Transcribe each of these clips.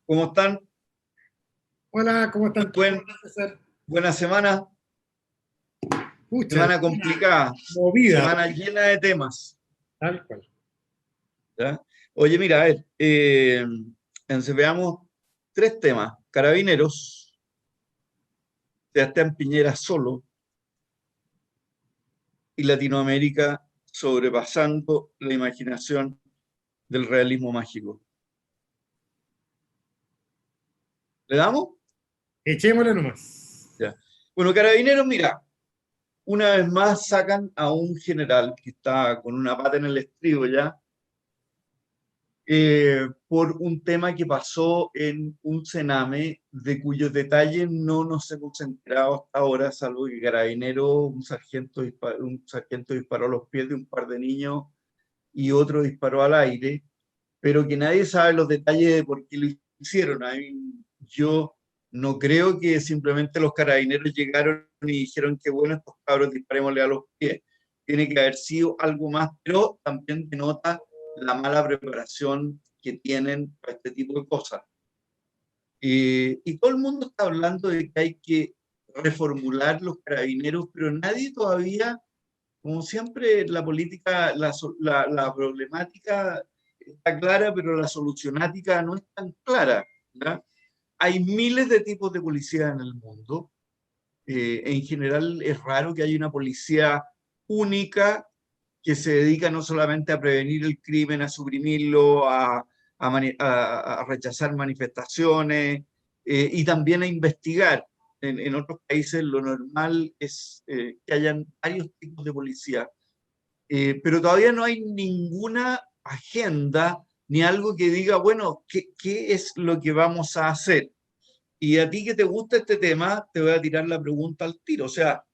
¿Cómo están? Hola, ¿cómo están todos? Buen, buena semana, Pucha, semana complicada, movida, semana llena de temas. tal cual. ¿Ya? Oye, mira, a ver, veamos tres temas. Carabineros, Sebastián Piñera solo y Latinoamérica sobrepasando la imaginación del realismo mágico. ¿Le damos? Echémosle nomás. Ya. Bueno, Carabineros, mira, una vez más sacan a un general que está con una pata en el estribo ya, por un tema que pasó en un cename de cuyos detalles no nos hemos enterado hasta ahora, salvo que Carabinero, un sargento disparó a los pies de un par de niños y otro disparó al aire, pero que nadie sabe los detalles de por qué lo hicieron. Yo no creo que simplemente los carabineros llegaron y dijeron que bueno, estos cabros disparémosle a los pies. Tiene que haber sido algo más, pero también denota la mala preparación que tienen para este tipo de cosas. Y todo el mundo está hablando de que hay que reformular los carabineros, pero nadie todavía, como siempre, la política, la problemática está clara, pero la solucionática no es tan clara, ¿ya? Hay miles de tipos de policía en el mundo. En general es raro que haya una policía única que se dedica no solamente a prevenir el crimen, a suprimirlo, a rechazar manifestaciones y también a investigar. En otros países lo normal es que hayan varios tipos de policía, pero todavía no hay ninguna agenda ni algo que diga, bueno, ¿qué es lo que vamos a hacer? Y a ti que te gusta este tema, te voy a tirar la pregunta al tiro. O sea,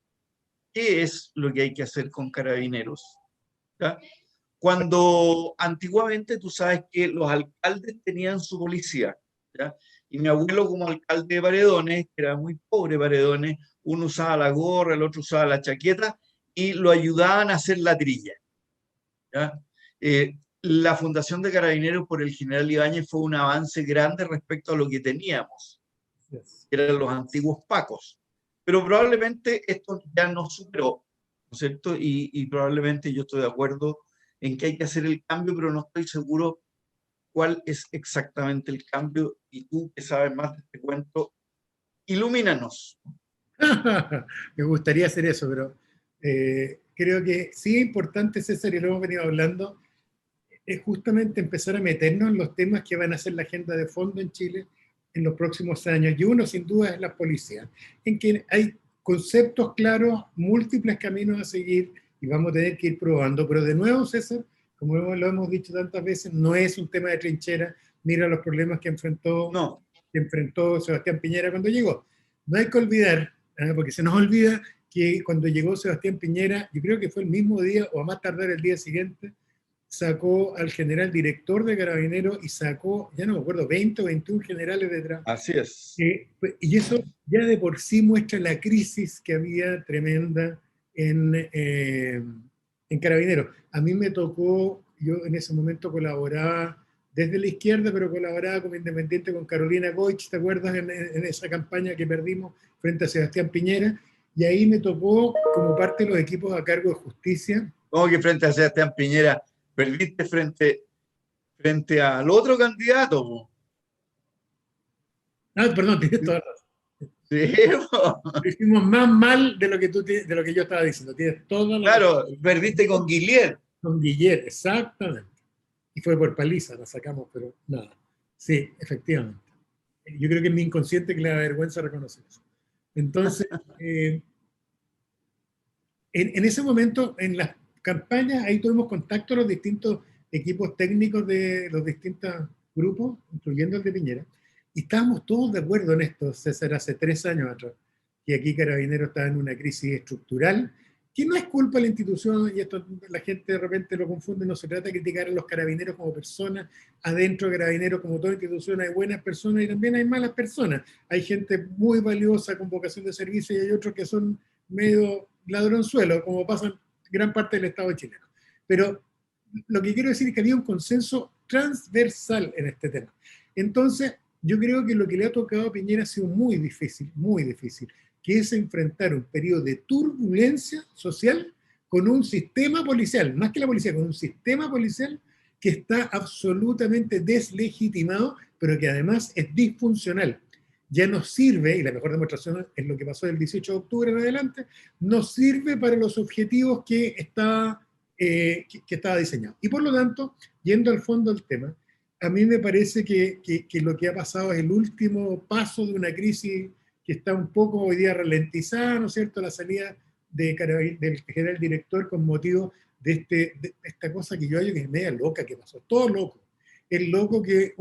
¿qué es lo que hay que hacer con carabineros? ¿Ya? Cuando antiguamente tú sabes que los alcaldes tenían su policía, ¿ya? Y mi abuelo como alcalde de Paredones, que era muy pobre Paredones, uno usaba la gorra, el otro usaba la chaqueta y lo ayudaban a hacer la trilla, ¿ya? La fundación de Carabineros por el general Ibáñez fue un avance grande respecto a lo que teníamos, Yes. que eran los antiguos pacos. Pero probablemente esto ya no superó, ¿no es cierto? Y probablemente yo estoy de acuerdo en que hay que hacer el cambio, pero no estoy seguro cuál es exactamente el cambio. Y tú, que sabes más de este cuento, ilumínanos. Me gustaría hacer eso, pero creo que sí es importante, César, y lo hemos venido hablando, es justamente empezar a meternos en los temas que van a ser la agenda de fondo en Chile en los próximos años. Y uno, sin duda, es la policía, en que hay conceptos claros, múltiples caminos a seguir y vamos a tener que ir probando. Pero de nuevo, César, como lo hemos dicho tantas veces, no es un tema de trinchera. Mira los problemas No, que enfrentó Sebastián Piñera cuando llegó. No hay que olvidar, porque se nos olvida que cuando llegó Sebastián Piñera, yo creo que fue el mismo día o a más tardar el día siguiente, sacó al general director de Carabineros y sacó, ya no me acuerdo, 20 o 21 generales detrás. así es. Y eso ya de por sí muestra la crisis que había tremenda en Carabineros. A mí me tocó, yo en ese momento colaboraba desde la izquierda, pero colaboraba como independiente con Carolina Goich, ¿te acuerdas? En esa campaña que perdimos frente a Sebastián Piñera. Y ahí me tocó como parte de los equipos a cargo de justicia. Como que frente a Sebastián Piñera perdiste frente al otro candidato, po. Ah, perdón, tienes toda la razón. Sí, po. Lo hicimos más mal de lo que, de lo que yo estaba diciendo. Tienes toda la razón. Claro, perdiste con Guillier. Con Guillermo, exactamente. Y fue por paliza, la sacamos, pero nada. Sí, efectivamente. Yo creo que es mi inconsciente que le da vergüenza reconocer eso. Entonces, en ese momento, en las campañas, ahí tuvimos contacto a los distintos equipos técnicos de los distintos grupos, incluyendo el de Piñera, y estábamos todos de acuerdo en esto, César, hace 3 años atrás, que aquí Carabineros estaba en una crisis estructural, que no es culpa de la institución, y esto la gente de repente lo confunde, no se trata de criticar a los carabineros como personas, adentro de Carabineros, como toda institución, hay buenas personas y también hay malas personas. Hay gente muy valiosa con vocación de servicio y hay otros que son medio ladronzuelo, como pasa en gran parte del Estado chileno. Pero lo que quiero decir es que había un consenso transversal en este tema. Entonces, yo creo que lo que le ha tocado a Piñera ha sido muy difícil, que es enfrentar un periodo de turbulencia social con un sistema policial, más que la policía, con un sistema policial que está absolutamente deslegitimado, pero que además es disfuncional. Ya no sirve, y la mejor demostración es lo que pasó del 18 de octubre en adelante, no sirve para los objetivos que estaba diseñado. Y por lo tanto, yendo al fondo del tema, a mí me parece que lo que ha pasado es el último paso de una crisis que está un poco hoy día ralentizada, ¿no es cierto?, la salida del general director con motivo de esta cosa que yo hallo que es media loca que pasó, todo loco. Es loco que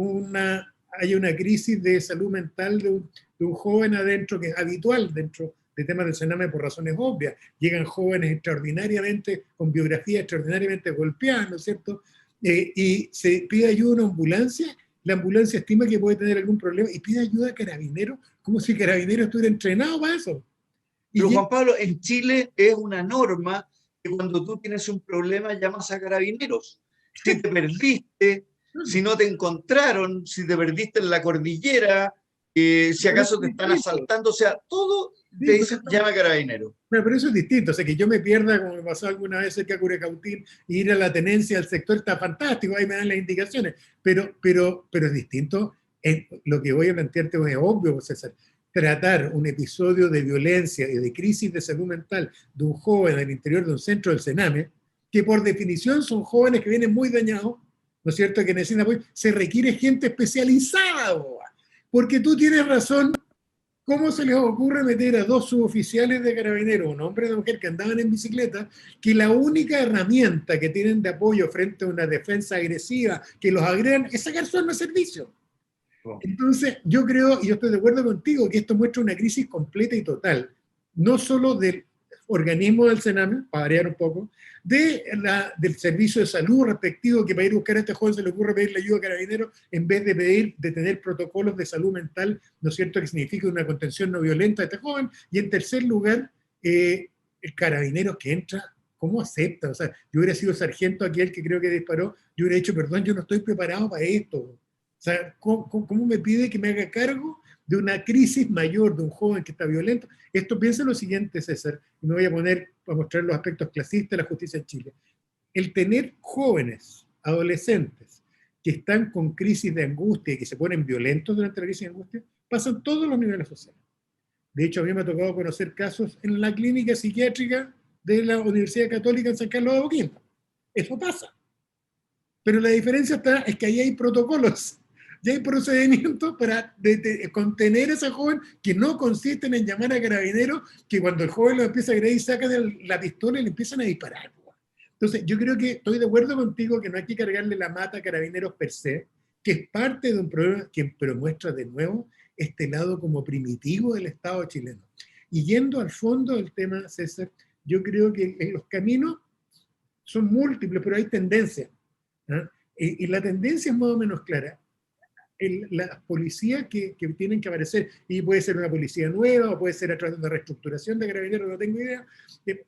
haya una crisis de salud mental de un joven adentro, que es habitual dentro de temas del Sename por razones obvias. Llegan jóvenes extraordinariamente, con biografías extraordinariamente golpeadas, ¿no es cierto?, y se pide ayuda a una ambulancia, la ambulancia estima que puede tener algún problema y pide ayuda a Carabineros, como si Carabineros estuviera entrenado para eso. Pero Juan Pablo, en Chile es una norma que cuando tú tienes un problema llamas a Carabineros. Si te perdiste, si no te encontraron, si te perdiste en la cordillera, si acaso te están asaltando, o sea, todo te dicen llama a Carabineros. Pero eso es distinto, o sea, que yo me pierda, como me pasó alguna vez cerca de Curacautín, e ir a la tenencia del sector está fantástico, ahí me dan las indicaciones, pero es distinto. Lo que voy a plantearte es obvio, César. Tratar un episodio de violencia y de crisis de salud mental de un joven al interior de un centro del Sename, que por definición son jóvenes que vienen muy dañados, ¿no es cierto?, que necesitan apoyo, se requiere gente especializada, boba. Porque tú tienes razón. ¿Cómo se les ocurre meter a dos suboficiales de Carabineros, un hombre y una mujer que andaban en bicicleta, que la única herramienta que tienen de apoyo frente a una defensa agresiva que los agregan es sacar su arma de servicio? Entonces, yo creo, y yo estoy de acuerdo contigo, que esto muestra una crisis completa y total, no solo del organismo del Sename, para variar un poco, del servicio de salud respectivo, que para ir a buscar a este joven se le ocurre pedirle ayuda a Carabineros en vez de tener protocolos de salud mental, ¿no es cierto?, que significa una contención no violenta de este joven. Y en tercer lugar, el Carabineros que entra, ¿cómo acepta? O sea, yo hubiera sido sargento aquel que creo que disparó, yo hubiera dicho, perdón, yo no estoy preparado para esto. O sea, ¿cómo me pide que me haga cargo de una crisis mayor de un joven que está violento? Esto piensa lo siguiente, César, y me voy a poner a mostrar los aspectos clasistas de la justicia en Chile. El tener jóvenes, adolescentes, que están con crisis de angustia y que se ponen violentos durante la crisis de angustia, pasa en todos los niveles sociales. De hecho, a mí me ha tocado conocer casos en la clínica psiquiátrica de la Universidad Católica en San Carlos de Apoquindo. Eso pasa. Pero la diferencia es que ahí hay protocolos. Ya hay procedimientos para contener a ese joven, que no consisten en llamar a Carabineros, que cuando el joven lo empieza a agredir sacan la pistola y le empiezan a disparar. Entonces, yo creo que estoy de acuerdo contigo que no hay que cargarle la mata a Carabineros per se, que es parte de un problema, pero muestra de nuevo este lado como primitivo del Estado chileno. Y yendo al fondo del tema, César, yo creo que los caminos son múltiples, pero hay tendencias. ¿Ah? Y la tendencia es más o menos clara. Las policías que tienen que aparecer, y puede ser una policía nueva o puede ser a través de una reestructuración de Carabineros, no tengo idea,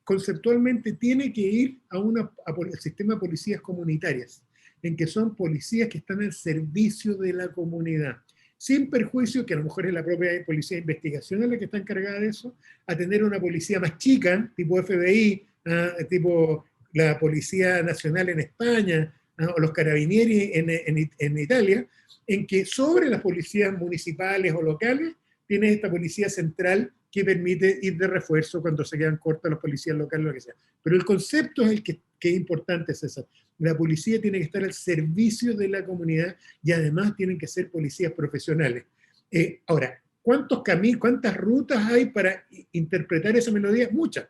conceptualmente tiene que ir al sistema de policías comunitarias, en que son policías que están al servicio de la comunidad, sin perjuicio, que a lo mejor es la propia policía de investigación la que está encargada de eso, a tener una policía más chica, tipo FBI, tipo la Policía Nacional en España, o los Carabinieri en Italia, en que sobre las policías municipales o locales tienes esta policía central que permite ir de refuerzo cuando se quedan cortas los policías locales, lo que sea. Pero el concepto es el que es importante, César. La policía tiene que estar al servicio de la comunidad y además tienen que ser policías profesionales. Ahora, ¿cuántas rutas hay para interpretar esa melodía? Muchas.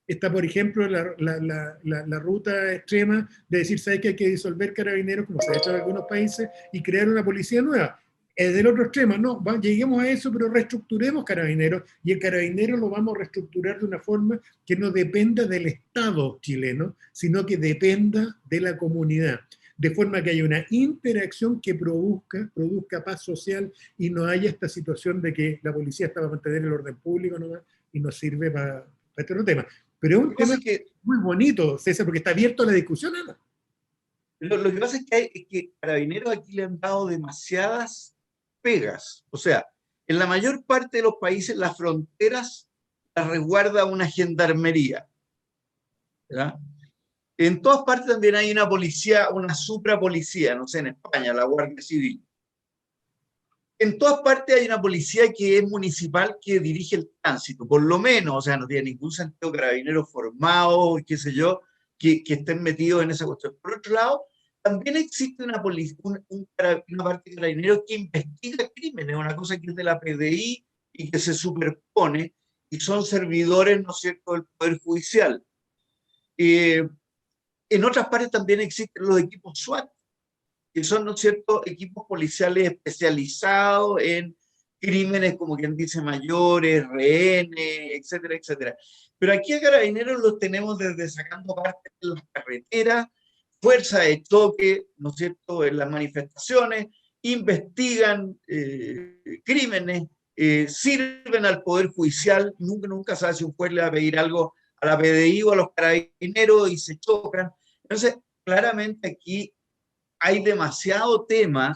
Está, por ejemplo, la ruta extrema de decir, ¿sabes que hay que disolver Carabineros, como se ha hecho en algunos países, y crear una policía nueva? Es del otro extremo, no, lleguemos a eso, pero reestructuremos Carabineros, y el Carabinero lo vamos a reestructurar de una forma que no dependa del Estado chileno, sino que dependa de la comunidad, de forma que haya una interacción que produzca paz social y no haya esta situación de que la policía está para mantener el orden público nomás y no sirve para este otro tema. Pero es un tema muy bonito, César, porque está abierto a la discusión, Ana. Lo que pasa es que Carabineros aquí le han dado demasiadas pegas. O sea, en la mayor parte de los países las fronteras las resguarda una gendarmería, ¿verdad? En todas partes también hay una policía, una suprapolicía, no sé, en España, la Guardia Civil. En todas partes hay una policía que es municipal que dirige el tránsito, por lo menos, o sea, no tiene ningún sentido carabineros formados, qué sé yo, que estén metidos en esa cuestión. Por otro lado, también existe una, una parte de carabineros que investiga crímenes, una cosa que es de la PDI y que se superpone, y son servidores, ¿no es cierto?, del Poder Judicial. En otras partes también existen los equipos SWAT, que son, ¿no es cierto?, equipos policiales especializados en crímenes, como quien dice, mayores, rehenes, etcétera, etcétera. Pero aquí a Carabineros los tenemos desde sacando parte de las carreteras, fuerza de choque, ¿no es cierto?, en las manifestaciones, investigan crímenes, sirven al Poder Judicial, nunca sabe si un juez le va a pedir algo a la PDI o a los Carabineros y se chocan. Entonces, claramente aquí hay demasiado tema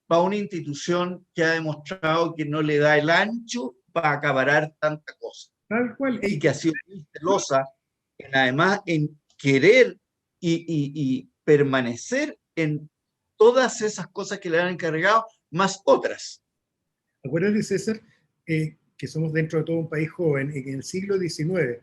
para una institución que ha demostrado que no le da el ancho para acaparar tanta cosa. Tal cual. Y que ha sido muy celosa, además, en querer y permanecer en todas esas cosas que le han encargado, más otras. Acuérdate, César, que somos dentro de todo un país joven y que en el siglo XIX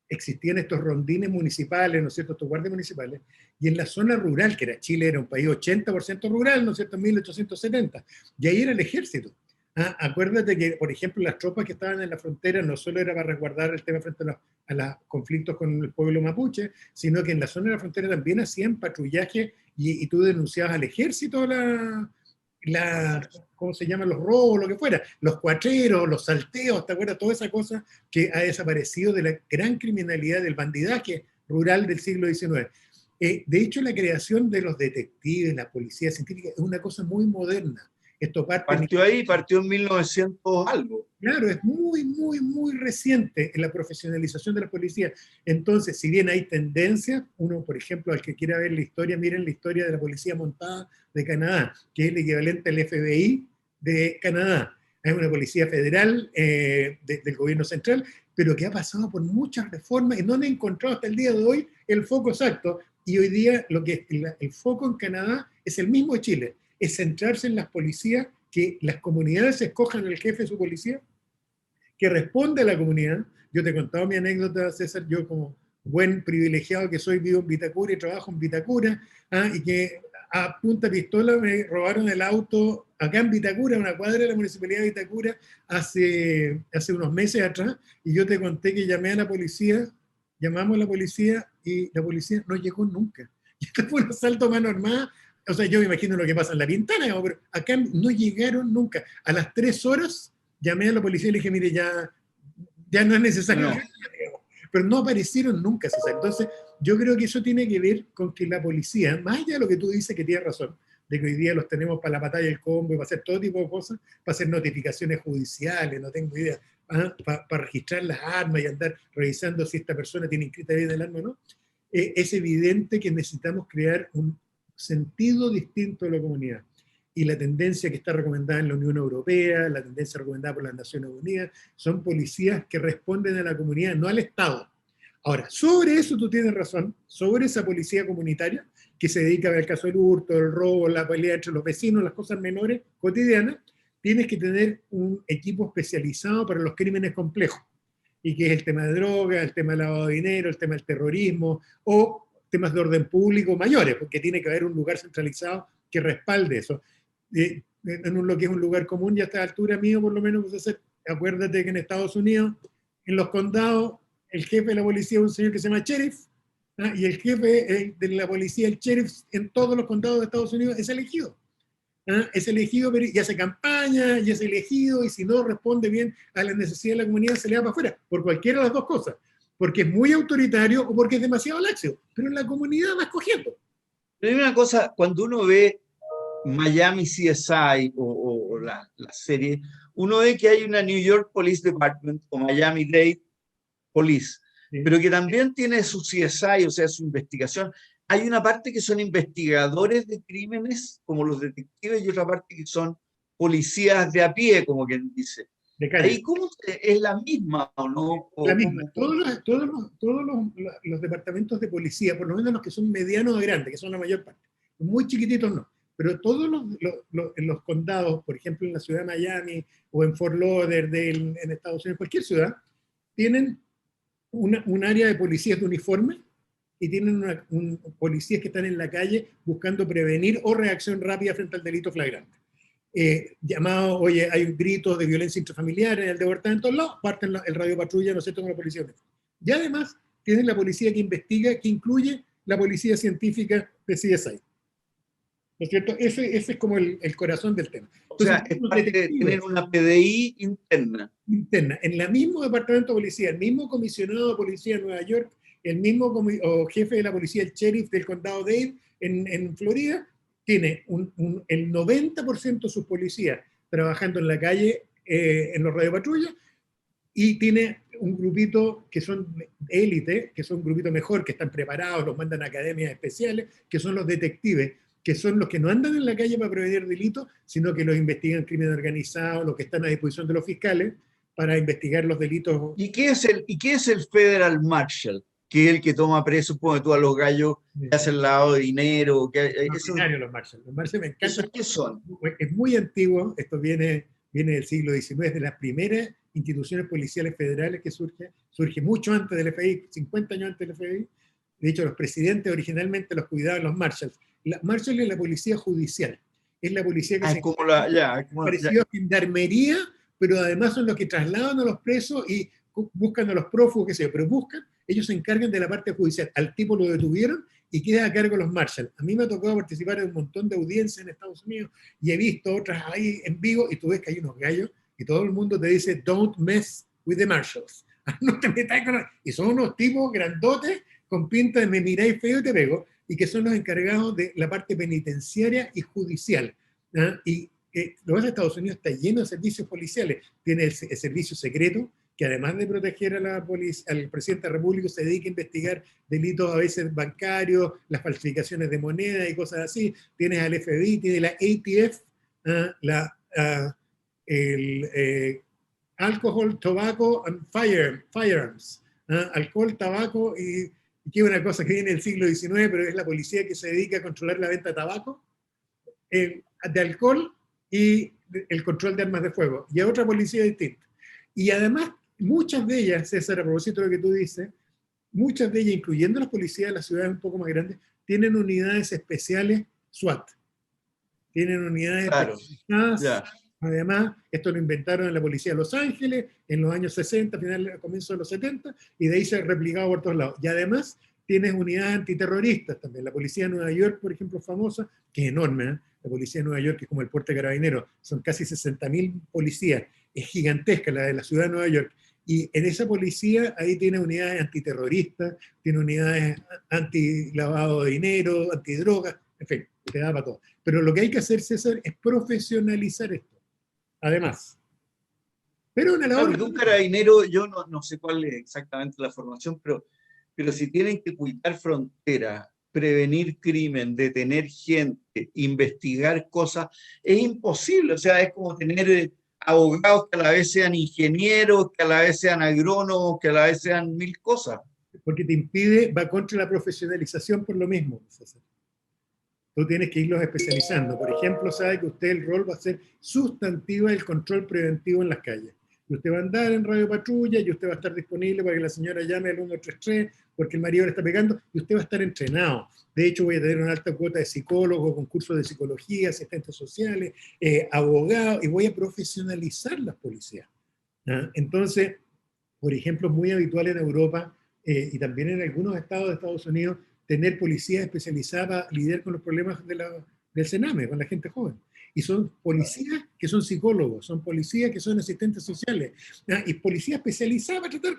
existían estos rondines municipales, ¿no es cierto?, estos guardias municipales, y en la zona rural, que era Chile, era un país 80% rural, ¿no es cierto?, en 1870, y ahí era el ejército. Acuérdate que, por ejemplo, las tropas que estaban en la frontera no solo era para resguardar el tema frente a los conflictos con el pueblo mapuche, sino que en la zona de la frontera también hacían patrullaje y tú denunciabas al ejército ¿cómo se llaman? Los robos, lo que fuera, los cuatreros, los salteos, ¿te acuerdas? Toda esa cosa que ha desaparecido de la gran criminalidad del bandidaje rural del siglo XIX. De hecho, la creación de los detectives, la policía científica, es una cosa muy moderna. Esto partió ahí, partió en 1900 algo. Claro, es muy, muy, muy reciente en la profesionalización de la policía. Entonces, si bien hay tendencias, uno, por ejemplo, al que quiera ver la historia, miren la historia de la Policía Montada de Canadá, que es el equivalente al FBI de Canadá. Es una policía federal del gobierno central, pero que ha pasado por muchas reformas y no han encontrado hasta el día de hoy el foco exacto. Y hoy día el foco en Canadá es el mismo de Chile, es centrarse en las policías, que las comunidades escojan el jefe de su policía, que responde a la comunidad. Yo te he contado mi anécdota, César, yo como buen privilegiado que soy, vivo en Vitacura y trabajo en Vitacura, y que a punta pistola me robaron el auto acá en Vitacura, una cuadra de la Municipalidad de Vitacura, hace unos meses atrás, y yo te conté que llamé a la policía, llamamos a la policía y la policía no llegó nunca. Y este fue un asalto a mano armada. O sea, yo me imagino lo que pasa en La Pintana, pero acá no llegaron nunca. A las 3 horas llamé a la policía y le dije, mire, ya no es necesario. No. Pero no aparecieron nunca, César. Entonces, yo creo que eso tiene que ver con que la policía, más allá de lo que tú dices, que tienes razón, de que hoy día los tenemos para la batalla del combo, para hacer todo tipo de cosas, para hacer notificaciones judiciales, no tengo idea, para registrar las armas y andar revisando si esta persona tiene inscrita bien el arma o no, es evidente que necesitamos crear un sentido distinto de la comunidad. Y la tendencia que está recomendada en la Unión Europea, la tendencia recomendada por las Naciones Unidas, son policías que responden a la comunidad, no al Estado. Ahora, sobre eso tú tienes razón, sobre esa policía comunitaria que se dedica al caso del hurto, el robo, la pelea entre los vecinos, las cosas menores, cotidianas, tienes que tener un equipo especializado para los crímenes complejos, y que es el tema de droga, el tema del lavado de dinero, el tema del terrorismo, o temas de orden público mayores, porque tiene que haber un lugar centralizado que respalde eso. En lo que es un lugar común, ya a esta altura mío, por lo menos, pues, acuérdate que en Estados Unidos, en los condados, el jefe de la policía es un señor que se llama sheriff, y el jefe de la policía, el sheriff, en todos los condados de Estados Unidos es elegido. Es elegido y hace campaña, y es elegido, y si no responde bien a las necesidades de la comunidad, se le va para afuera, por cualquiera de las dos cosas, porque es muy autoritario o porque es demasiado laxo, pero la comunidad va escogiendo. Pero hay una cosa, cuando uno ve Miami CSI o la serie, uno ve que hay una New York Police Department o Miami-Dade Police, sí, pero que también tiene su CSI, o sea, su investigación. Hay una parte que son investigadores de crímenes, como los detectives, y otra parte que son policías de a pie, como quien dice. de calle. Ahí, ¿cómo es la misma o no? La O, misma. Todos los departamentos de policía, por lo menos los que son medianos a grandes, que son la mayor parte, muy chiquititos no, pero todos en los condados, por ejemplo en la ciudad de Miami o en Fort Lauderdale, en Estados Unidos, cualquier ciudad, tienen un área de policías de uniforme y tienen policías que están en la calle buscando prevenir o reacción rápida frente al delito flagrante. Llamado, oye, hay gritos de violencia intrafamiliar en el departamento, en todos lados, parten el radio patrulla, ¿no es cierto?, con la policía. Y además tienen la policía que investiga, que incluye la policía científica de CSI. ¿No es cierto? Ese es como el corazón del tema. o sea, es parte de tener una PDI interna. Interna. En el mismo departamento de policía, el mismo comisionado de policía de Nueva York, el mismo jefe de la policía, el sheriff del condado Dade en Florida, tiene el 90% de sus policías trabajando en la calle, en los radiopatrullas, y tiene un grupito que son élite, que son un grupito mejor, que están preparados, los mandan a academias especiales, que son los detectives, que son los que no andan en la calle para prevenir delitos, sino que los investigan crimen organizado, los que están a disposición de los fiscales para investigar los delitos. ¿Y qué es el Federal Marshal? Que es el que toma preso, pone tú a los gallos, que hacen lavado de dinero. Los Marshall. Los Marshall me encantan. ¿Qué son? Es muy antiguo, esto viene del siglo XIX, de las primeras instituciones policiales federales que surge mucho antes del FBI, 50 años antes del FBI. De hecho, los presidentes originalmente los cuidaban los Marshalls. La Marshall es la policía judicial, es la policía que parecido a gendarmería, pero además son los que trasladan a los presos y buscan a los prófugos, qué sé yo, pero ellos se encargan de la parte judicial. Al tipo lo detuvieron y queda a cargo los Marshall. A mí me ha tocado participar en un montón de audiencias en Estados Unidos y he visto otras ahí en vivo y tú ves que hay unos gallos y todo el mundo te dice, don't mess with the Marshalls. No te metas con... Y son unos tipos grandotes con pinta de me miráis feo y te pego, y que son los encargados de la parte penitenciaria y judicial. Y los Estados Unidos está lleno de servicios policiales. Tiene el servicio secreto, que además de proteger a al presidente de la República, se dedica a investigar delitos a veces bancarios, las falsificaciones de moneda y cosas así. Tienes al FBI, tiene la ATF, el Alcohol, Tobacco and Firearms. Alcohol, tabaco y que es una cosa que viene del siglo XIX, pero es la policía que se dedica a controlar la venta de tabaco, de alcohol y el control de armas de fuego. Y a otra policía distinta. Y además, muchas de ellas, César, a propósito de lo que tú dices, muchas de ellas, incluyendo las policías de las ciudades un poco más grandes, tienen unidades especiales SWAT. Tienen unidades especializadas. Yeah. Además, esto lo inventaron en la policía de Los Ángeles en los años 60, comienzo de los 70, y de ahí se ha replicado por todos lados. Y además, tienes unidades antiterroristas también. La policía de Nueva York, por ejemplo, famosa, que es enorme, ¿eh? La policía de Nueva York, que es como el Puerto de Carabineros, son casi 60.000 policías. Es gigantesca la de la ciudad de Nueva York. Y en esa policía, ahí tiene unidades antiterroristas, tiene unidades anti-lavado de dinero, antidrogas, en fin, te da para todo. Pero lo que hay que hacer, César, es profesionalizar esto. Además. Pero un carabinero, yo no sé cuál es exactamente la formación, pero si tienen que cuidar fronteras, prevenir crimen, detener gente, investigar cosas, es imposible. O sea, es como tener abogados que a la vez sean ingenieros, que a la vez sean agrónomos, que a la vez sean mil cosas. Porque te impide, va contra la profesionalización por lo mismo, César. Tú tienes que irlos especializando. Por ejemplo, sabe que usted el rol va a ser sustantiva el control preventivo en las calles. Y usted va a andar en radio patrulla y usted va a estar disponible para que la señora llame al 133 porque el marido le está pegando y usted va a estar entrenado. De hecho, voy a tener una alta cuota de psicólogos, concursos de psicología, asistentes sociales, abogados, y voy a profesionalizar las policías. Entonces, por ejemplo, es muy habitual en Europa y también en algunos estados de Estados Unidos tener policías especializadas para lidiar con los problemas del Sename, con la gente joven. Y son policías que son psicólogos, son policías que son asistentes sociales, y policías especializadas para tratar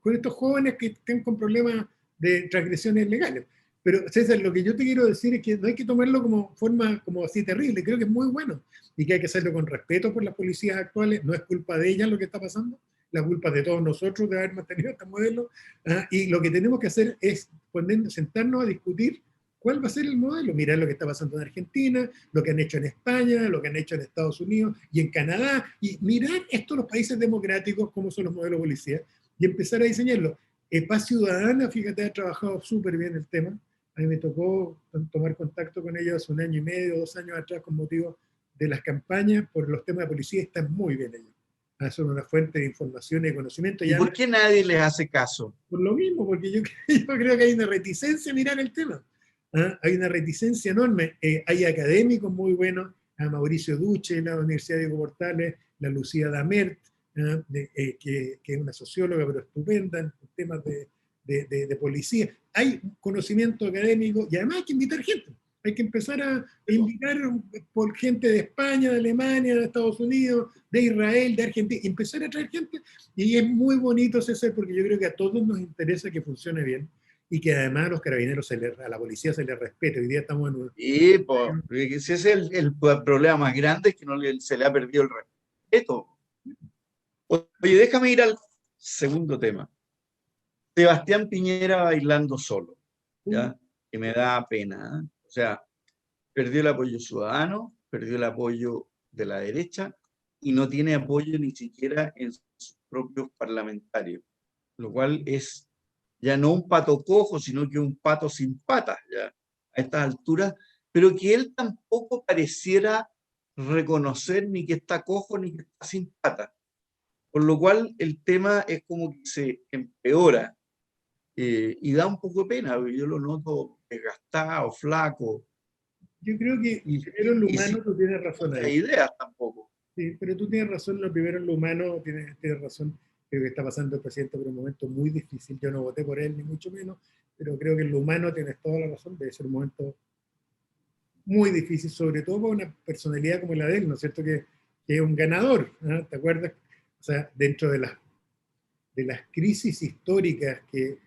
con estos jóvenes que estén con problemas de transgresiones legales. Pero, César, lo que yo te quiero decir es que no hay que tomarlo como forma como así terrible, creo que es muy bueno, y que hay que hacerlo con respeto por las policías actuales, no es culpa de ellas lo que está pasando, la culpa de todos nosotros de haber mantenido este modelo, y lo que tenemos que hacer es sentarnos a discutir ¿Cuál va a ser el modelo? Mirar lo que está pasando en Argentina, lo que han hecho en España, lo que han hecho en Estados Unidos y en Canadá, y mirar estos los países democráticos, cómo son los modelos de policía, y empezar a diseñarlo. Paz Ciudadana, fíjate, ha trabajado súper bien el tema. A mí me tocó tomar contacto con ellos hace 1 año y medio, 2 años atrás, con motivo de las campañas por los temas de policía, están muy bien ellos. Son una fuente de información y de conocimiento. ¿Y por qué nadie les hace caso? Por lo mismo, porque yo, yo creo que hay una reticencia a mirar el tema. ¿Ah? Hay una reticencia enorme. Hay académicos muy buenos, a Mauricio Duche, la Universidad Diego Portales, la Lucía Damert, ¿ah? Que es una socióloga pero estupenda en temas de policía. Hay conocimiento académico y además hay que invitar gente. Hay que empezar a invitar por gente de España, de Alemania, de Estados Unidos, de Israel, de Argentina, y empezar a traer gente. Y es muy bonito, César, porque yo creo que a todos nos interesa que funcione bien y que además a los carabineros, a la policía se les respete. Hoy día estamos en un... Y pues, ese es el problema más grande, es que se le ha perdido el respeto. Oye, déjame ir al segundo tema. Sebastián Piñera bailando solo, ¿ya? Que me da pena, ¿eh? O sea, perdió el apoyo ciudadano, perdió el apoyo de la derecha y no tiene apoyo ni siquiera en sus propios parlamentarios, lo cual es ya no un pato cojo, sino que un pato sin patas, ya a estas alturas, pero que él tampoco pareciera reconocer ni que está cojo ni que está sin patas. Por lo cual el tema es como que se empeora y da un poco de pena, porque yo lo noto desgastado, flaco, Yo creo que primero en lo y humano sin tú tienes razón muchas ahí. ideas tampoco. Sí, pero tú tienes razón, lo primero en lo humano, tienes razón, creo que está pasando el presidente por un momento muy difícil. Yo no voté por él, ni mucho menos, pero creo que en lo humano tienes toda la razón, debe ser un momento muy difícil, sobre todo para una personalidad como la de él, ¿no es cierto? Que es un ganador, ¿no? ¿Te acuerdas? O sea, dentro de las crisis históricas que,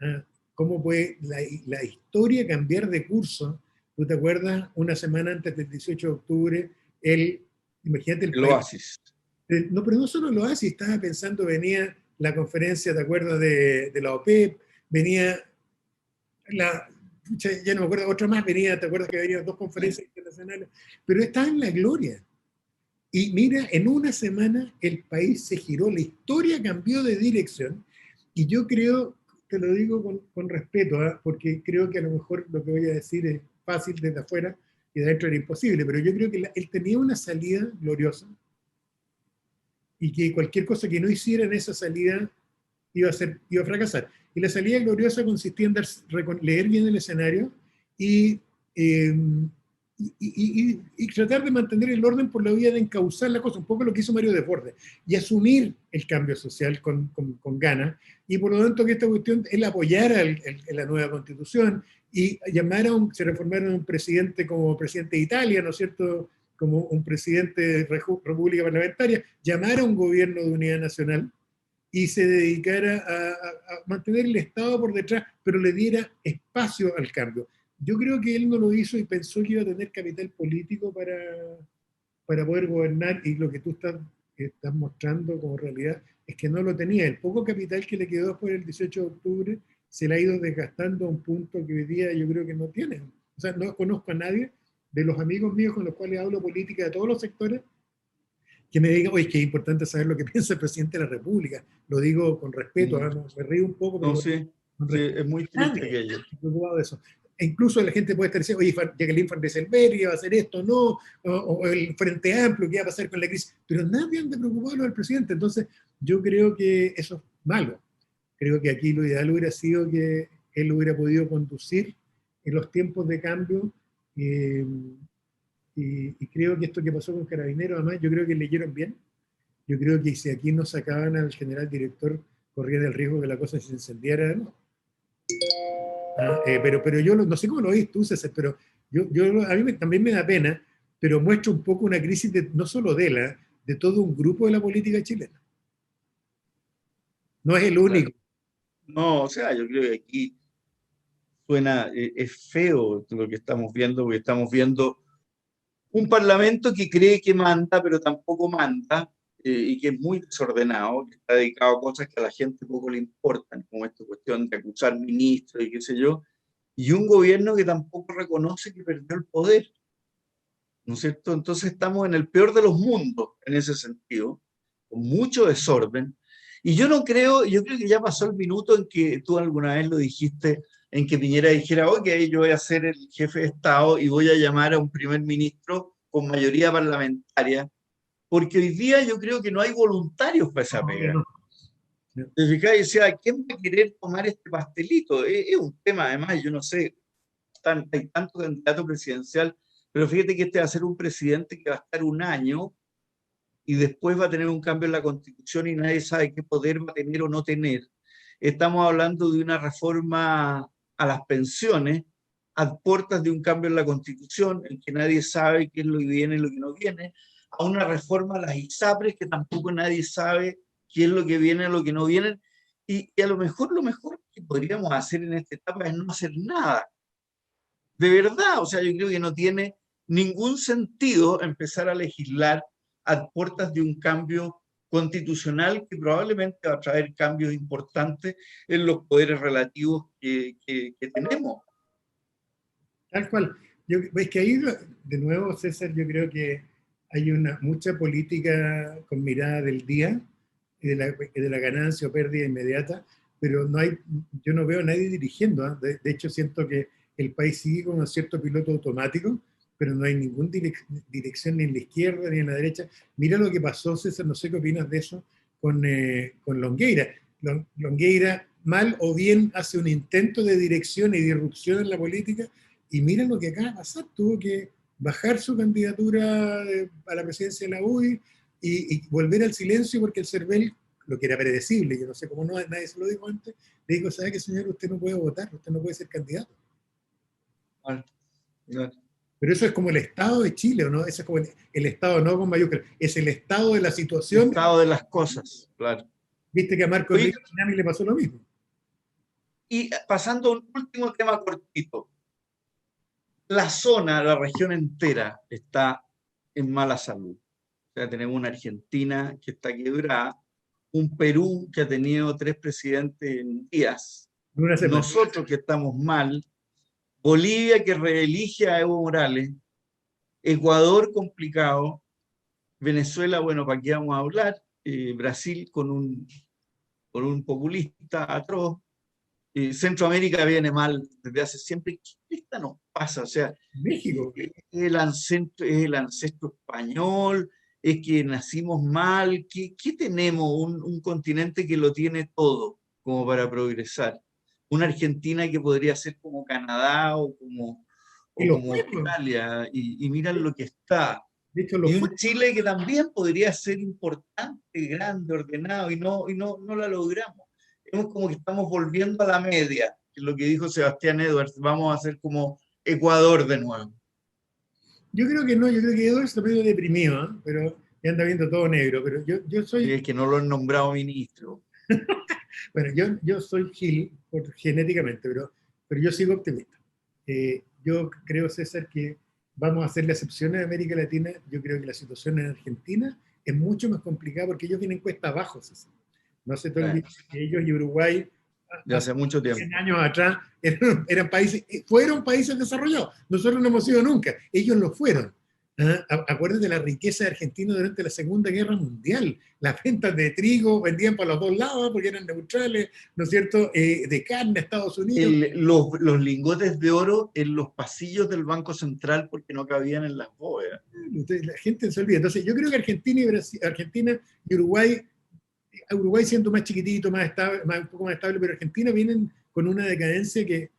¿ah? ¿Cómo puede la historia cambiar de curso? ¿Tú te acuerdas? Una semana antes del 18 de octubre, él, imagínate el El país. oasis. No, pero no solo lo hace, estaba pensando, venía la conferencia, ¿te acuerdas? De la OPEP, venía la, ya no me acuerdo, otra más venía, ¿te acuerdas que venían 2 conferencias internacionales? Pero estaba en la gloria. Y mira, en una semana el país se giró, la historia cambió de dirección. Y yo creo, te lo digo con respeto, ¿eh? Porque creo que a lo mejor lo que voy a decir es fácil desde afuera y de adentro era imposible, pero yo creo que él tenía una salida gloriosa y que cualquier cosa que no hiciera en esa salida iba a fracasar. Y la salida gloriosa consistía en leer bien el escenario y, eh, y tratar de mantener el orden por la vía de encauzar la cosa, un poco lo que hizo Mario Desbordes, y asumir el cambio social con ganas, y por lo tanto que esta cuestión, él apoyara la nueva constitución y llamara se reformara un presidente como presidente de Italia, ¿no es cierto?, como un presidente de república parlamentaria, llamara a un gobierno de unidad nacional, y se dedicara a mantener el Estado por detrás, pero le diera espacio al cambio. Yo creo que él no lo hizo y pensó que iba a tener capital político para poder gobernar, y lo que tú estás mostrando como realidad es que no lo tenía. El poco capital que le quedó después del 18 de octubre se le ha ido desgastando a un punto que hoy día yo creo que no tiene. O sea, no conozco a nadie de los amigos míos con los cuales hablo política de todos los sectores que me diga, oye, que es importante saber lo que piensa el presidente de la República. Lo digo con respeto, ¿no? Me río un poco, pero No, con sí, sí, respeto. es muy triste Nadie aquello. está preocupado de eso. E incluso la gente puede estar diciendo, oye, Jacqueline Van Rieselbergh va a hacer esto, no, o el Frente Amplio, ¿qué va a pasar con la crisis? Pero nadie anda preocupado del presidente. Entonces, yo creo que eso es malo. Creo que aquí lo ideal hubiera sido que él hubiera podido conducir en los tiempos de cambio. eh, y creo que esto que pasó con Carabineros, además, yo creo que leyeron bien. Yo creo que si aquí no sacaban al general director, corrían el riesgo que la cosa se incendiara de nuevo. Pero yo no sé cómo lo ves tú, César, pero a mí también me da pena, pero muestra un poco una crisis no solo de él, de todo un grupo de la política chilena. No es el Claro. único. No, o sea, yo creo que aquí suena, es feo lo que estamos viendo, porque estamos viendo un parlamento que cree que manda, pero tampoco manda, y que es muy desordenado, que está dedicado a cosas que a la gente poco le importan, como esta cuestión de acusar ministros y qué sé yo, y un gobierno que tampoco reconoce que perdió el poder, ¿no es cierto? Entonces estamos en el peor de los mundos en ese sentido, con mucho desorden. Y yo no creo, yo creo que ya pasó el minuto en que tú alguna vez lo dijiste, en que Piñera dijera, ok, yo voy a ser el jefe de Estado y voy a llamar a un primer ministro con mayoría parlamentaria, porque hoy día yo creo que no hay voluntarios para esa No, pega. no, no. ¿Te fijas? Y decía, ¿quién va a querer tomar este pastelito? Es un tema, además, yo no sé, hay tanto candidato presidencial, pero fíjate que este va a ser un presidente que va a estar un año y después va a tener un cambio en la Constitución y nadie sabe qué poder va a tener o no tener. Estamos hablando de una reforma a las pensiones, a puertas de un cambio en la Constitución, en que nadie sabe qué es lo que viene y lo que no viene, a una reforma a las ISAPRES, que tampoco nadie sabe qué es lo que viene y lo que no viene, y a lo mejor que podríamos hacer en esta etapa es no hacer nada. De verdad, o sea, yo creo que no tiene ningún sentido empezar a legislar a puertas de un cambio constitucional que probablemente va a traer cambios importantes en los poderes relativos que tenemos. Tal cual. Es que ahí, de nuevo, César, yo creo que hay mucha política con mirada del día y de la ganancia o pérdida inmediata, pero yo no veo a nadie dirigiendo. ¿Ah? De hecho, siento que el país sigue con un cierto piloto automático, pero no hay ninguna dirección ni en la izquierda ni en la derecha. Mira lo que pasó, César, no sé qué opinas de eso, con Longueira. Longueira, mal o bien, hace un intento de dirección y de irrupción en la política, y miren lo que acaba de pasar, tuvo que bajar su candidatura a la presidencia de la UDI y volver al silencio porque el CERVEL, lo que era predecible, yo no sé cómo nadie se lo dijo antes, le dijo, ¿sabe qué, señor? Usted no puede votar, usted no puede ser candidato. Bueno, bueno. Pero eso es como el estado de Chile, ¿o no? Eso es como el estado, no con mayúsculas, es el estado de la El situación. estado de las cosas, claro. Viste que a Marco Oye, Enrique Minami le pasó lo mismo. y pasando a un último tema cortito. La zona, la región entera está en mala salud. O sea, tenemos una Argentina que está quebrada, un Perú que ha tenido 3 presidentes en días, En una semana. nosotros que estamos mal, Bolivia que reelige a Evo Morales, Ecuador complicado, Venezuela, bueno, ¿para qué vamos a hablar? Brasil con un populista atroz, Centroamérica viene mal desde hace siempre. ¿Qué esta nos pasa? O sea, México. es el ancestro español, es que nacimos mal. ¿Qué tenemos? Un continente que lo tiene todo como para progresar. Una Argentina que podría ser como Canadá Y o lo como fue, pues. Australia, y miran lo que está. De hecho, lo Y fue. un Chile que también podría ser importante, grande, ordenado, no la logramos. Es como que estamos volviendo a la media, que es lo que dijo Sebastián Edwards, vamos a hacer como Ecuador de nuevo. Yo creo que no, yo creo que Edo está medio deprimido, ¿eh? Pero ya anda viendo todo negro. Pero yo Sí, soy, es que no lo han nombrado ministro. bueno, yo soy Gil genéticamente, pero yo sigo optimista. Yo creo, César, que vamos a hacer la excepción en América Latina. Yo creo que la situación en Argentina es mucho más complicada porque ellos vienen cuesta abajo, César. No se te olvide que ellos y Uruguay De hace hace mucho 100 tiempo. años atrás fueron países desarrollados. Nosotros no hemos sido nunca, ellos lo fueron. Acuérdense de la riqueza de Argentina durante la Segunda Guerra Mundial. Las ventas de trigo vendían para los dos lados porque eran neutrales, ¿no es cierto? De carne a Estados Unidos. Los lingotes de oro en los pasillos del Banco Central porque no cabían en las bóvedas. La gente se olvida. Entonces, yo creo que Argentina y Uruguay siendo más chiquitito, más estable, un poco más estable, pero Argentina vienen con una decadencia que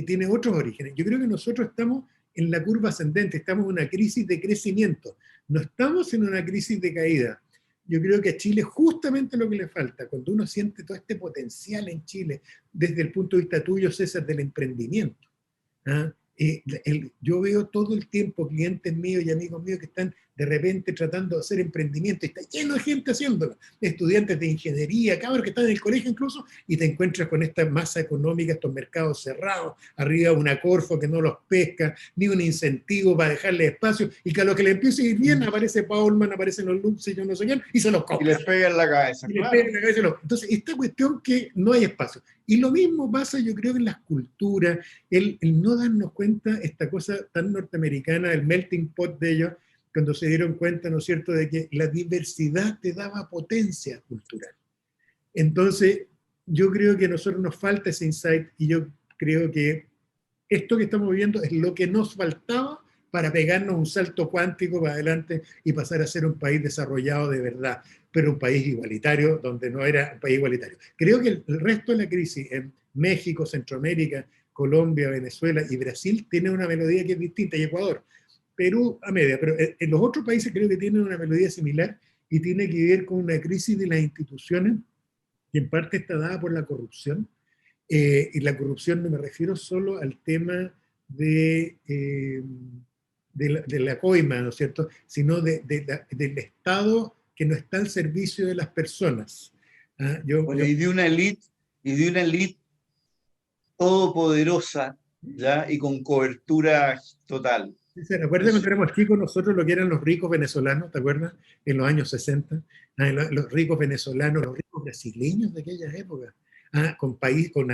tiene otros orígenes. Yo creo que nosotros estamos en la curva ascendente, estamos en una crisis de crecimiento, no estamos en una crisis de caída. Yo creo que a Chile justamente lo que le falta, cuando uno siente todo este potencial en Chile, desde el punto de vista tuyo, César, del emprendimiento. ¿Ah? Yo veo todo el tiempo clientes míos y amigos míos que están de repente tratando de hacer emprendimiento, y está lleno de gente haciéndolo, estudiantes de ingeniería, cabros que están en el colegio incluso, y te encuentras con esta masa económica, estos mercados cerrados, arriba una Corfo que no los pesca, ni un incentivo para dejarle espacio, y que a lo que le empiece a ir bien, aparece Paulman, aparecen los Lux y yo no sé quién, y se los Y compra. les pega en la cabeza, Y le claro. pega en la cabeza. Entonces, esta cuestión que no hay espacio. Y lo mismo pasa, yo creo, en las culturas, el no darnos cuenta, esta cosa tan norteamericana, el melting pot de ellos, cuando se dieron cuenta, ¿no es cierto?, de que la diversidad te daba potencia cultural. Entonces, yo creo que a nosotros nos falta ese insight, y yo creo que esto que estamos viviendo es lo que nos faltaba para pegarnos un salto cuántico para adelante y pasar a ser un país desarrollado de verdad, pero un país igualitario donde no era un país igualitario. Creo que el resto de la crisis en México, Centroamérica, Colombia, Venezuela y Brasil tiene una melodía que es distinta, y Ecuador, Perú a media, pero en los otros países creo que tienen una melodía similar, y tiene que ver con una crisis de las instituciones que en parte está dada por la corrupción. Y la corrupción no me refiero solo al tema de la coima, ¿no es cierto?, sino del Estado que no está al servicio de las personas. ¿Ah? Bueno, y de una élite todopoderosa, ¿ya? Y con cobertura total. ¿Se acuerdan cuando éramos chicos nosotros lo que eran los ricos venezolanos? ¿Te acuerdas? En los años 60. Los ricos venezolanos, los ricos brasileños de aquellas épocas. Con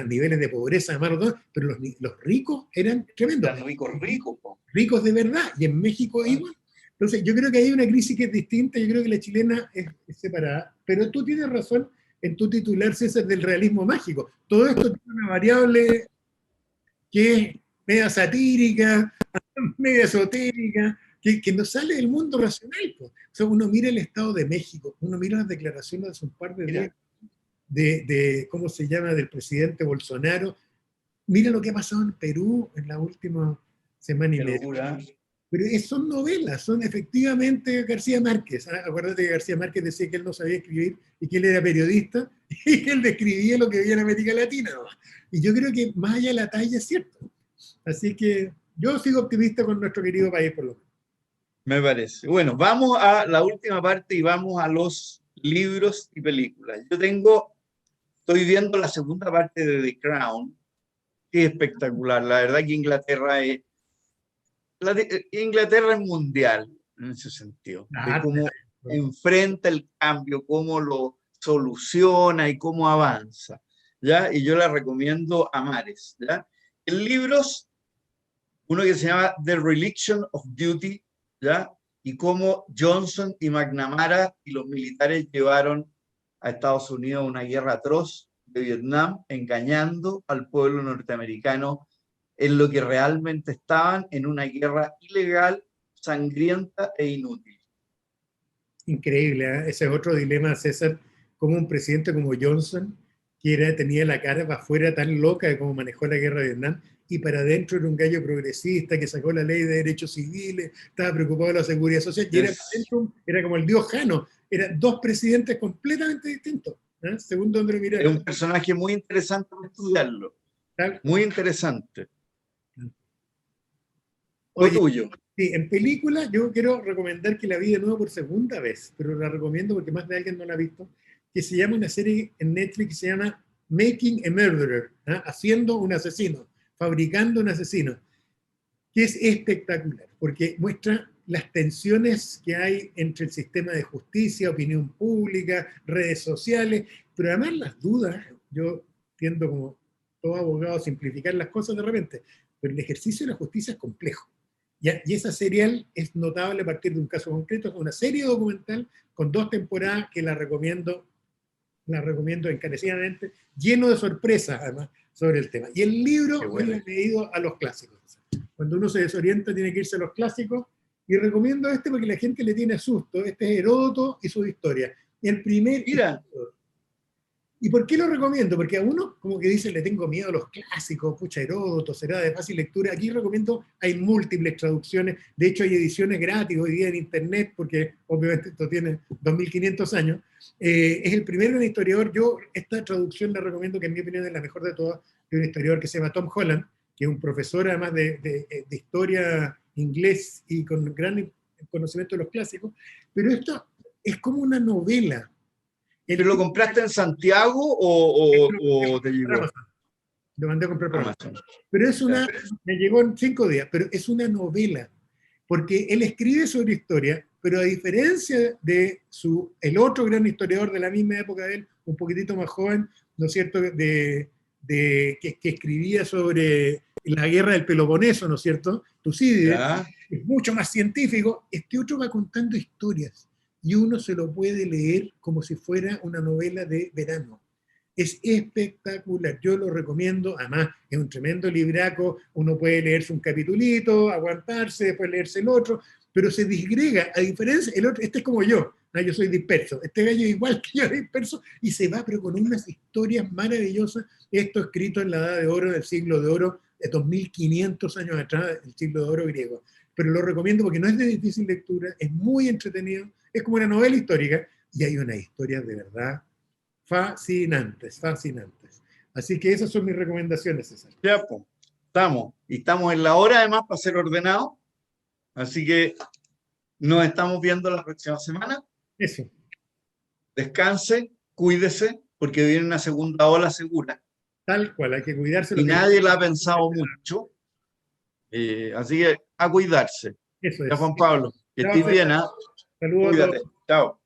niveles de pobreza, además, pero los ricos eran tremendos. Eran ricos, ricos. Ricos de verdad, y en México igual. Entonces, yo creo que hay una crisis que es distinta, yo creo que la chilena es separada, pero tú tienes razón en tu titular, César, del realismo mágico. Todo esto tiene una variable que es media satírica, media esotérica, que no sale del mundo racional. O sea, uno mira el Estado de México, uno mira las declaraciones de hace un par de días ¿cómo se llama?, del presidente Bolsonaro. Mira lo que ha pasado en Perú en la última semana y media. Pero son novelas, son efectivamente García Márquez. Acuérdate que García Márquez decía que él no sabía escribir y que él era periodista y que él describía lo que veía en América Latina. Y yo creo que más allá de la talla es cierto. Así que yo sigo optimista con nuestro querido país, por lo menos. Me parece. Bueno, vamos a la última parte y vamos a los libros y películas. Estoy viendo la segunda parte de The Crown, que es espectacular. La verdad que Inglaterra es mundial en ese sentido, de cómo enfrenta el cambio, cómo lo soluciona y cómo avanza, ¿ya? Y yo la recomiendo a mares, ¿ya? En libros, uno que se llama The Religion of Duty, ¿ya? Y cómo Johnson y McNamara y los militares llevaron a Estados Unidos a una guerra atroz de Vietnam, engañando al pueblo norteamericano en lo que realmente estaban, en una guerra ilegal, sangrienta e inútil. Increíble, ¿eh? Ese es otro dilema, César, como un presidente como Johnson, que tenía la cara para afuera tan loca de cómo manejó la guerra de Vietnam, y para adentro era un gallo progresista que sacó la ley de derechos civiles, estaba preocupado de la seguridad social, y era como el dios Jano. Eran dos presidentes completamente distintos, ¿eh? Según donde lo miras. Es un personaje muy interesante para estudiarlo. Muy interesante. Oye, tuyo. Sí, en película yo quiero recomendar que la vi de nuevo por segunda vez, pero la recomiendo porque más de alguien no la ha visto, que se llama una serie en Netflix que se llama Making a Murderer, ¿eh? Haciendo un asesino, fabricando un asesino, que es espectacular, porque muestra las tensiones que hay entre el sistema de justicia, opinión pública, redes sociales, pero además las dudas. Yo tiendo, como todo abogado, a simplificar las cosas de repente, pero el ejercicio de la justicia es complejo. Y esa serial es notable a partir de un caso concreto. Es una serie documental con 2 temporadas que la recomiendo encarecidamente, lleno de sorpresas además sobre el tema. Y el libro, bueno, yo he ido a los clásicos. Cuando uno se desorienta tiene que irse a los clásicos, y recomiendo este porque la gente le tiene susto. Este es Heródoto y su historia. El primer... Mira. ¿Y por qué lo recomiendo? Porque a uno como que dice, le tengo miedo a los clásicos, pucha, Heródoto, será de fácil lectura. Aquí recomiendo, hay múltiples traducciones, de hecho hay ediciones gratis hoy día en internet, porque obviamente esto tiene 2500 años. Es el primero en historiador. Yo esta traducción la recomiendo, que en mi opinión es la mejor de todas, de un historiador que se llama Tom Holland, que es un profesor además de historia inglés y con gran conocimiento de los clásicos, pero esto es como una novela. ¿Pero lo compraste en Santiago o te llegó? Amazon. Lo mandé a comprar por Amazon. Amazon. Pero es me llegó en 5 días, pero es una novela, porque él escribe sobre historia, pero a diferencia de el otro gran historiador de la misma época de él, un poquitito más joven, ¿no es cierto?, que escribía sobre la guerra del Peloponeso, ¿no es cierto?, Tucídides, es mucho más científico. Este otro va contando historias, y uno se lo puede leer como si fuera una novela de verano. Es espectacular, yo lo recomiendo, además es un tremendo libraco, uno puede leerse un capitulito, aguantarse, después leerse el otro, pero se disgrega, a diferencia, el otro, este es como yo, ¿no? Yo soy disperso, este gallo es igual que yo, disperso, y se va, pero con unas historias maravillosas, esto escrito en la Edad de Oro, del siglo de oro, de 2500 años atrás, el siglo de oro griego. Pero lo recomiendo porque no es de difícil lectura, es muy entretenido, es como una novela histórica, y hay unas historias de verdad fascinantes, fascinantes. Así que esas son mis recomendaciones, César. Ya, pues, estamos en la hora además para ser ordenado, así que nos estamos viendo la próxima semana. Eso. Descanse, cuídese, porque viene una segunda ola segura. Tal cual, hay que cuidarse. Y nadie la ha pensado mucho, así que a cuidarse. Eso es. Ya, Juan Pablo, que Chao, estés bien, ¿eh? Saludos Cuídate, a todos. chao.